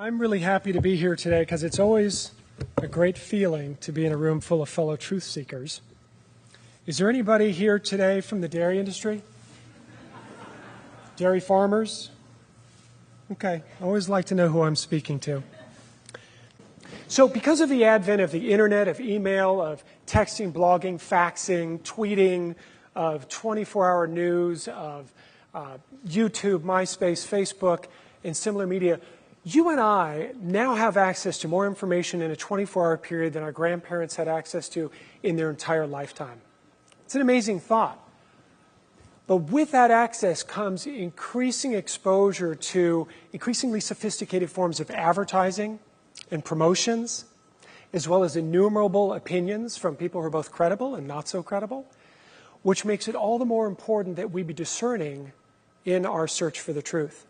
I'm really happy to be here today because it's always a great feeling to be in a room full of fellow truth seekers. Is there anybody here today from the dairy industry? Dairy farmers? Okay, I always like to know who I'm speaking to. So because of the advent of the internet, of email, of texting, blogging, faxing, tweeting, of 24-hour news, of YouTube, MySpace, Facebook, and similar media, you and I now have access to more information in a 24-hour period than our grandparents had access to in their entire lifetime. It's an amazing thought. But with that access comes increasing exposure to increasingly sophisticated forms of advertising and promotions, as well as innumerable opinions from people who are both credible and not so credible, which makes it all the more important that we be discerning in our search for the truth.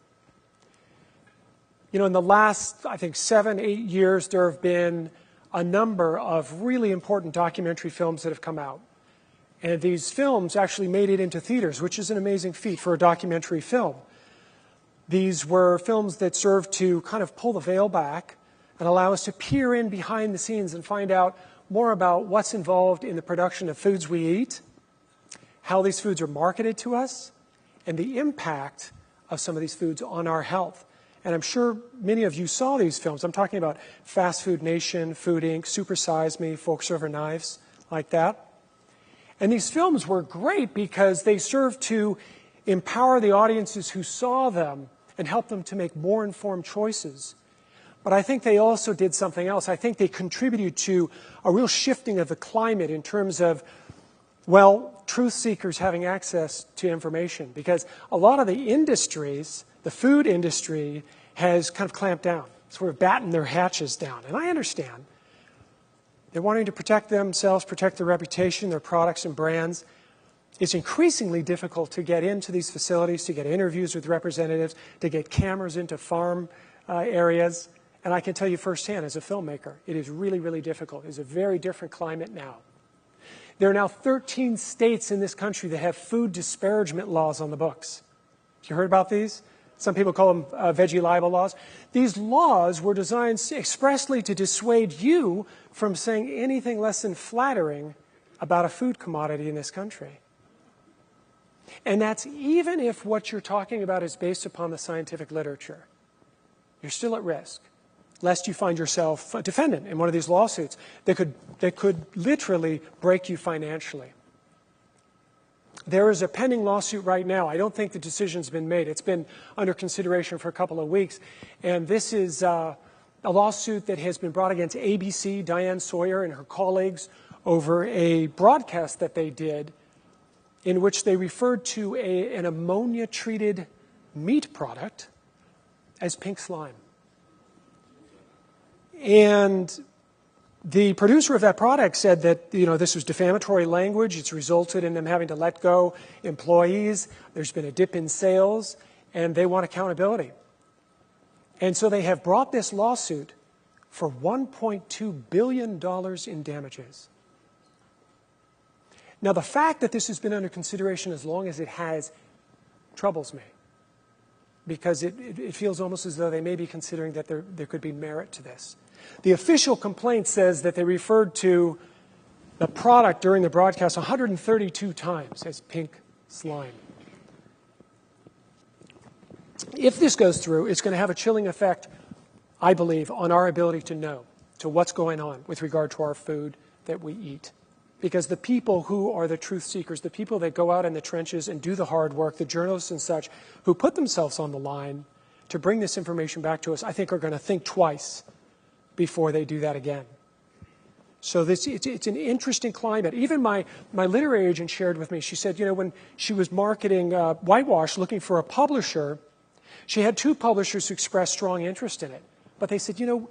You know, in the last, I think, 7, 8 years, there have been a number of really important documentary films that have come out. And these films actually made it into theaters, which is an amazing feat for a documentary film. These were films that served to kind of pull the veil back and allow us to peer in behind the scenes and find out more about what's involved in the production of foods we eat, how these foods are marketed to us, and the impact of some of these foods on our health. And I'm sure many of you saw these films. I'm talking about Fast Food Nation, Food Inc., Super Size Me, Forks Over Knives, like that. And these films were great because they served to empower the audiences who saw them and help them to make more informed choices. But I think they also did something else. I think they contributed to a real shifting of the climate in terms of, well, truth seekers having access to information. Because a lot of the industries, the food industry, has kind of clamped down, sort of battened their hatches down. And I understand. They're wanting to protect themselves, protect their reputation, their products and brands. It's increasingly difficult to get into these facilities, to get interviews with representatives, to get cameras into farm areas. And I can tell you firsthand, as a filmmaker, it is really, really difficult. It's a very different climate now. There are now 13 states in this country that have food disparagement laws on the books. Have you heard about these? Some people call them Veggie Libel laws. These laws were designed expressly to dissuade you from saying anything less than flattering about a food commodity in this country. And that's even if what you're talking about is based upon the scientific literature. You're still at risk, lest you find yourself a defendant in one of these lawsuits that could literally break you financially. There is a pending lawsuit right now. I don't think the decision's been made. It's been under consideration for a couple of weeks. And this is a lawsuit that has been brought against ABC, Diane Sawyer, and her colleagues over a broadcast that they did in which they referred to an ammonia-treated meat product as pink slime. And the producer of that product said that, you know, this was defamatory language. It's resulted in them having to let go employees. There's been a dip in sales, and they want accountability. And so they have brought this lawsuit for $1.2 billion in damages. Now, the fact that this has been under consideration as long as it has troubles me, because it feels almost as though they may be considering that there could be merit to this. The official complaint says that they referred to the product during the broadcast 132 times as pink slime. If this goes through, it's going to have a chilling effect, I believe, on our ability to know to what's going on with regard to our food that we eat. Because the people who are the truth seekers, the people that go out in the trenches and do the hard work, the journalists and such, who put themselves on the line to bring this information back to us, I think are going to think twice before they do that again. So it's an interesting climate. Even my literary agent shared with me, she said, you know, when she was marketing Whitewash, looking for a publisher, she had 2 publishers who expressed strong interest in it. But they said, you know,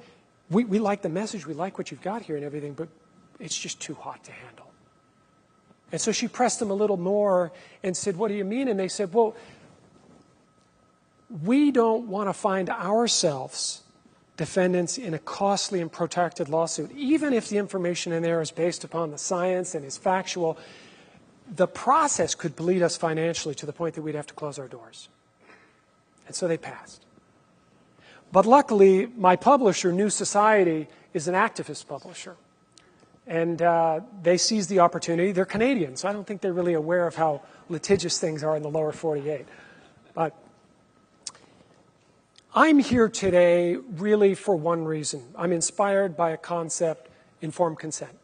we like the message, we like what you've got here and everything, but it's just too hot to handle. And so she pressed them a little more and said, what do you mean? And they said, well, we don't want to find ourselves defendants in a costly and protracted lawsuit. Even if the information in there is based upon the science and is factual, the process could bleed us financially to the point that we'd have to close our doors. And so they passed. But luckily, my publisher, New Society, is an activist publisher. And they seized the opportunity. They're Canadian, so I don't think they're really aware of how litigious things are in the lower 48. But I'm here today really for one reason. I'm inspired by a concept, informed consent.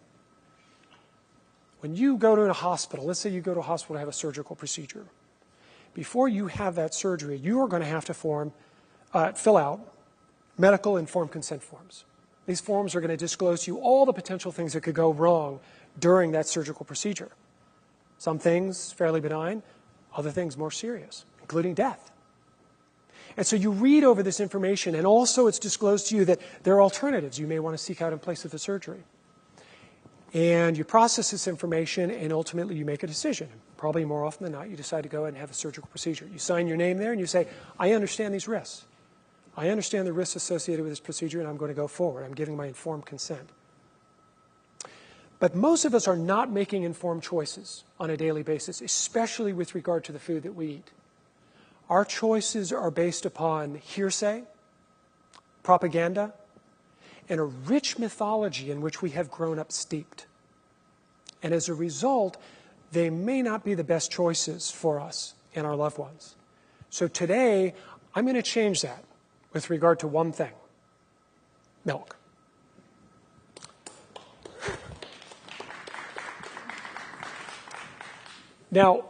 When you go to a hospital, let's say you go to a hospital to have a surgical procedure. Before you have that surgery, you are going to have to fill out medical informed consent forms. These forms are going to disclose to you all the potential things that could go wrong during that surgical procedure. Some things fairly benign, other things more serious, including death. And so you read over this information, and also it's disclosed to you that there are alternatives you may want to seek out in place of the surgery. And you process this information, and ultimately you make a decision. Probably more often than not, you decide to go ahead and have a surgical procedure. You sign your name there, and you say, I understand these risks. I understand the risks associated with this procedure, and I'm going to go forward. I'm giving my informed consent. But most of us are not making informed choices on a daily basis, especially with regard to the food that we eat. Our choices are based upon hearsay, propaganda, and a rich mythology in which we have grown up steeped. And as a result, they may not be the best choices for us and our loved ones. So today, I'm going to change that with regard to one thing: milk. Now,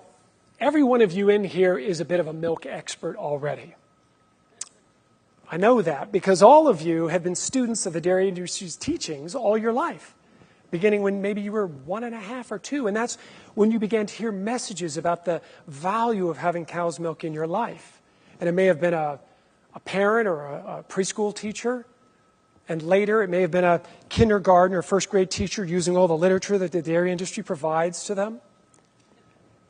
every one of you in here is a bit of a milk expert already. I know that because all of you have been students of the dairy industry's teachings all your life, beginning when maybe you were 1.5 or 2, and that's when you began to hear messages about the value of having cow's milk in your life. And it may have been a parent or a preschool teacher, and later it may have been a kindergarten or first grade teacher using all the literature that the dairy industry provides to them.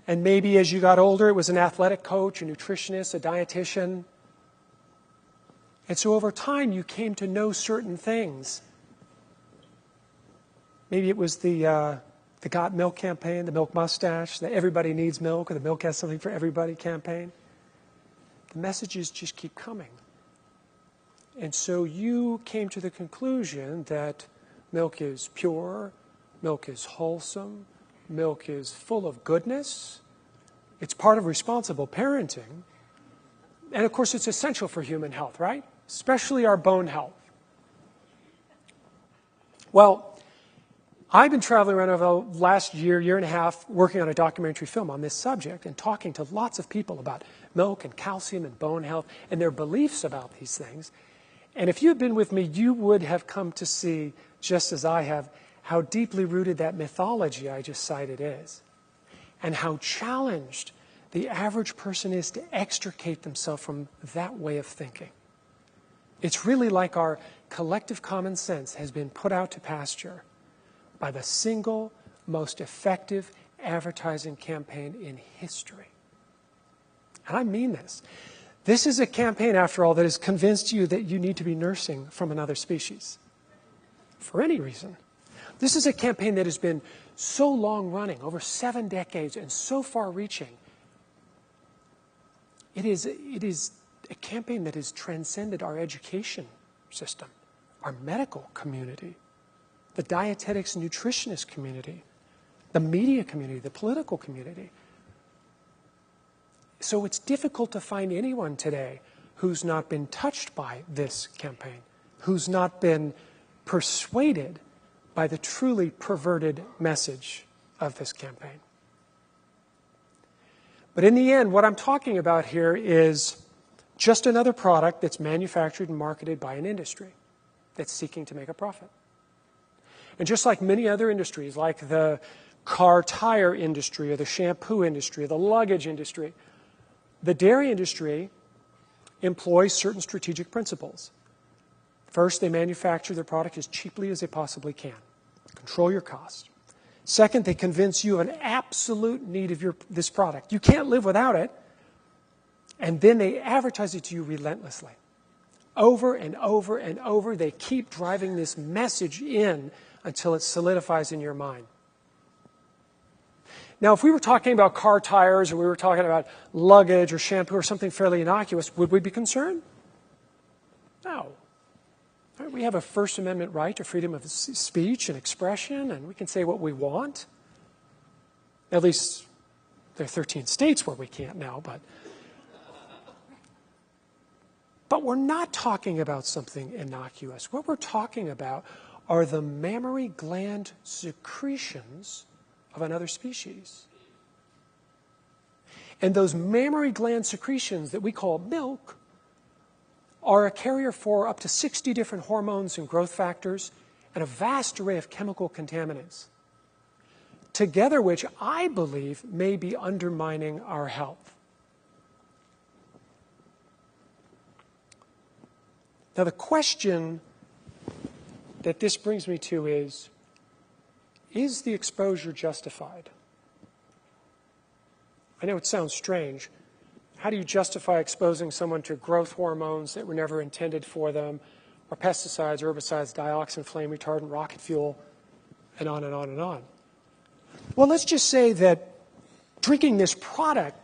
And maybe as you got older, it was an athletic coach, a nutritionist, a dietitian. And so over time, you came to know certain things. Maybe it was the Got Milk campaign, the Milk Mustache, the Everybody Needs Milk, or the Milk Has Something for Everybody campaign. The messages just keep coming. And so you came to the conclusion that milk is pure, milk is wholesome, milk is full of goodness. It's part of responsible parenting. And of course, it's essential for human health, right? Especially our bone health. Well, I've been traveling around over the last year and a half, working on a documentary film on this subject and talking to lots of people about milk and calcium and bone health and their beliefs about these things. And if you had been with me, you would have come to see, just as I have, how deeply rooted that mythology I just cited is, and how challenged the average person is to extricate themselves from that way of thinking. It's really like our collective common sense has been put out to pasture by the single most effective advertising campaign in history. And I mean this. This is a campaign, after all, that has convinced you that you need to be nursing from another species for any reason. This is a campaign that has been so long running, over 7 decades, and so far reaching. It is a campaign that has transcended our education system, our medical community, the dietetics and nutritionist community, the media community, the political community. So it's difficult to find anyone today who's not been touched by this campaign, who's not been persuaded by the truly perverted message of this campaign. But in the end, what I'm talking about here is just another product that's manufactured and marketed by an industry that's seeking to make a profit. And just like many other industries, like the car tire industry or the shampoo industry or the luggage industry, the dairy industry employs certain strategic principles. First, they manufacture their product as cheaply as they possibly can. Control your cost. Second, they convince you of an absolute need of this product. You can't live without it. And then they advertise it to you relentlessly. Over and over and over, they keep driving this message in until it solidifies in your mind. Now, if we were talking about car tires or we were talking about luggage or shampoo or something fairly innocuous, would we be concerned? No. Right? We have a First Amendment right to freedom of speech and expression, and we can say what we want. At least there are 13 states where we can't now, but we're not talking about something innocuous. What we're talking about are the mammary gland secretions of another species. And those mammary gland secretions that we call milk are a carrier for up to 60 different hormones and growth factors and a vast array of chemical contaminants, together which I believe may be undermining our health. Now, the question that this brings me to is the exposure justified? I know it sounds strange. How do you justify exposing someone to growth hormones that were never intended for them, or pesticides, herbicides, dioxin, flame retardant, rocket fuel, and on and on and on? Well, let's just say that drinking this product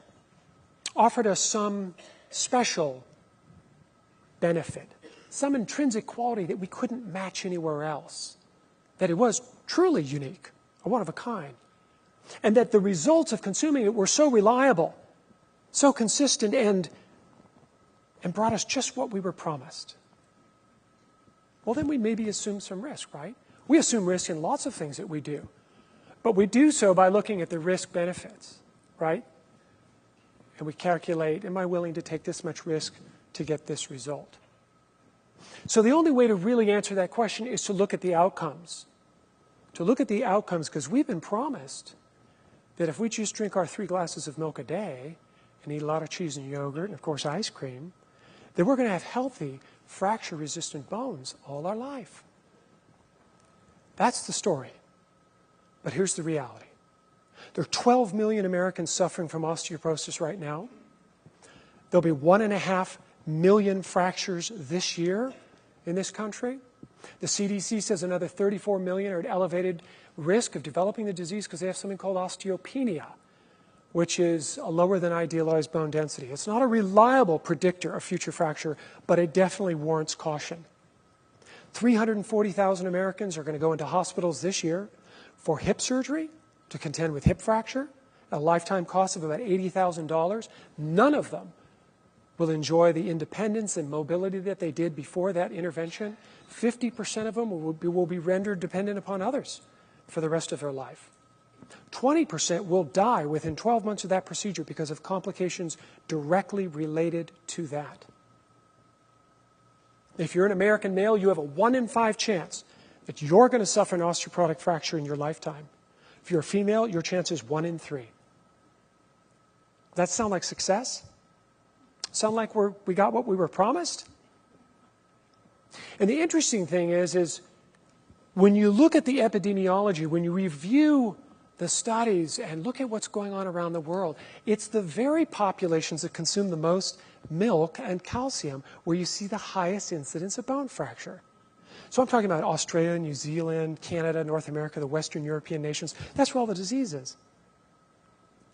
offered us some special benefit, some intrinsic quality that we couldn't match anywhere else, that it was truly unique, or one of a kind, and that the results of consuming it were so reliable, so consistent, and brought us just what we were promised. Well, then we maybe assume some risk, right? We assume risk in lots of things that we do, but we do so by looking at the risk benefits, right? And we calculate, am I willing to take this much risk to get this result? So the only way to really answer that question is to look at the outcomes. To look at the outcomes, because we've been promised that if we just drink our 3 glasses of milk a day and eat a lot of cheese and yogurt and, of course, ice cream, then we're going to have healthy, fracture-resistant bones all our life. That's the story. But here's the reality. There are 12 million Americans suffering from osteoporosis right now. There'll be 1.5 million fractures this year in this country. The CDC says another 34 million are at elevated risk of developing the disease because they have something called osteopenia, which is a lower than idealized bone density. It's not a reliable predictor of future fracture, but it definitely warrants caution. 340,000 Americans are going to go into hospitals this year for hip surgery to contend with hip fracture, a lifetime cost of about $80,000. None of them will enjoy the independence and mobility that they did before that intervention. 50% of them will be rendered dependent upon others for the rest of their life. 20% will die within 12 months of that procedure because of complications directly related to that. If you're an American male, you have a 1 in 5 chance that you're going to suffer an osteoporotic fracture in your lifetime. If you're a female, your chance is 1 in 3. Does that sound like success? Sound like we got what we were promised? And the interesting thing is when you look at the epidemiology, when you review the studies and look at what's going on around the world, it's the very populations that consume the most milk and calcium where you see the highest incidence of bone fracture. So I'm talking about Australia, New Zealand, Canada, North America, the Western European nations. That's where all the disease is.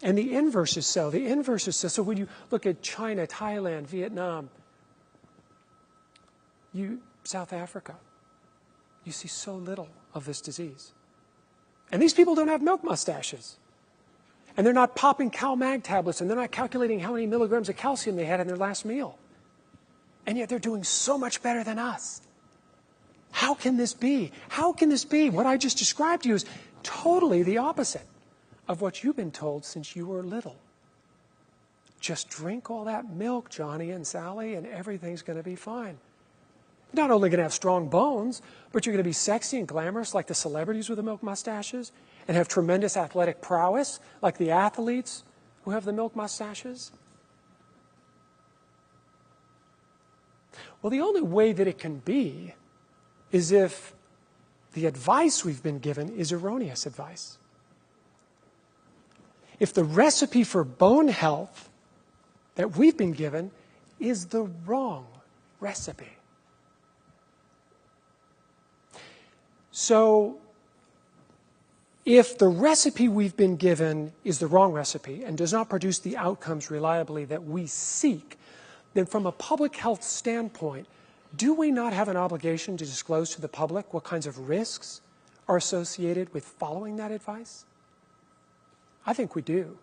And the inverse is so. The inverse is so. So when you look at China, Thailand, Vietnam, South Africa, you see so little of this disease. And these people don't have milk mustaches. And they're not popping CalMag tablets, and they're not calculating how many milligrams of calcium they had in their last meal. And yet they're doing so much better than us. How can this be? How can this be? What I just described to you is totally the opposite of what you've been told since you were little. Just drink all that milk, Johnny and Sally, and everything's going to be fine. You're not only going to have strong bones, but you're going to be sexy and glamorous like the celebrities with the milk mustaches, and have tremendous athletic prowess like the athletes who have the milk mustaches. Well, the only way that it can be is if the advice we've been given is erroneous advice. If the recipe for bone health that we've been given is the wrong recipe. So, if the recipe we've been given is the wrong recipe and does not produce the outcomes reliably that we seek, then from a public health standpoint, do we not have an obligation to disclose to the public what kinds of risks are associated with following that advice? I think we do.